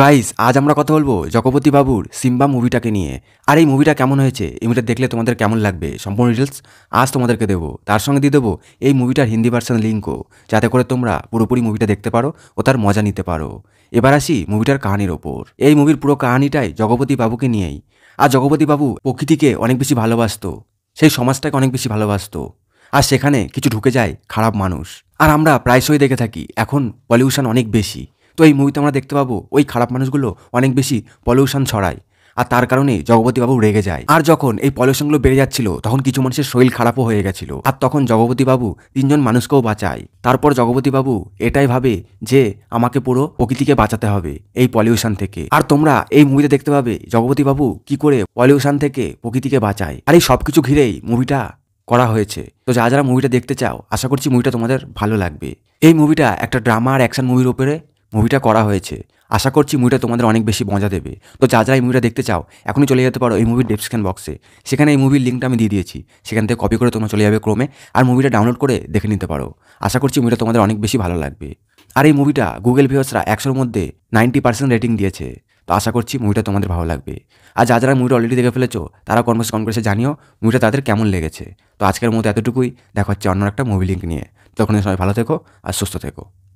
Guys, আজ আমরা কথা বলবো জগপতি বাবুর সিম্বা মুভিটাকে নিয়ে। আর এই মুভিটা কেমন হয়েছে, এই মুভিটা দেখলে তোমাদের কেমন লাগবে, সম্পূর্ণ ডিটেলস আজ তোমাদেরকে দেবো। তার সঙ্গে দিয়ে দেবো এই মুভিটার হিন্দি ভার্সন লিঙ্কও, যাতে করে তোমরা পুরোপুরি মুভিটা দেখতে পারো ও তার মজা নিতে পারো। এবার আসি মুভিটার কাহিনীর ওপর। এই মুভির পুরো কাহিনীটাই জগপতি বাবুকে নিয়েই। আর জগপতি বাবু প্রকৃতিকে অনেক বেশি ভালোবাসতো, সেই সমাজটাকে অনেক বেশি ভালোবাসতো। আর সেখানে কিছু ঢুকে যায় খারাপ মানুষ। আর আমরা প্রায়শই দেখে থাকি এখন পলিউশন অনেক বেশি। তো এই মুভিতে আমরা দেখতে পাবো ওই খারাপ মানুষগুলো অনেক বেশি পলিউশন ছড়ায়, আর তার কারণে জগপতিবাবু রেগে যায়। আর যখন এই পলিউশনগুলো বেড়ে যাচ্ছিল তখন কিছু মানুষের শরীর খারাপও হয়ে গেছিল। আর তখন জগপতিবাবু 3জন মানুষকেও বাঁচায়। তারপর জগপতিবাবু এটাই ভাবে যে আমাকে পুরো প্রকৃতিকে বাঁচাতে হবে এই পলিউশন থেকে। আর তোমরা এই মুভিতে দেখতে পাবে জগপতিবাবু কি করে পলিউশন থেকে প্রকৃতিকে বাঁচায়। আর এই সবকিছু ঘিরেই মুভিটা করা হয়েছে। তো যারা মুভিটা দেখতে চাও, আশা করছি মুভিটা তোমাদের ভালো লাগবে। এই মুভিটা একটা ড্রামা আর অ্যাকশন মুভির উপরে মুভিটা করা হয়েছে। আশা করছি মুভিটা তোমাদের অনেক বেশি মজা দেবে। তো যারা এই মুভিটা দেখতে চাও এখনই চলে যেতে পারো এই মুভির ডেসক্রিপশন বক্সে, সেখানে এই মুভির লিঙ্কটা আমি দিয়ে দিয়েছি। সেখান থেকে কপি করে তোমরা চলে যাবে ক্রোমে, আর মুভিটা ডাউনলোড করে দেখে নিতে পারো। আশা করছি মুভিটা তোমাদের অনেক বেশি ভালো লাগবে। আর এই মুভিটা গুগল ভিউয়ার্সরা 100-র মধ্যে 90% রেটিং দিয়েছে। তো আশা করছি মুভিটা তোমাদের ভালো লাগবে। আর যারা মুভিটা অলরেডি দেখে ফেলেছো তারা কমেন্ট করে জানিও মুভিটা তাদের কেমন লেগেছে। তো আজকের মতো এতটুকুই, দেখা হচ্ছে অন্য একটা মুভি লিঙ্ক নিয়ে। তখন সবাই ভালো থেকো আর সুস্থ থেকো।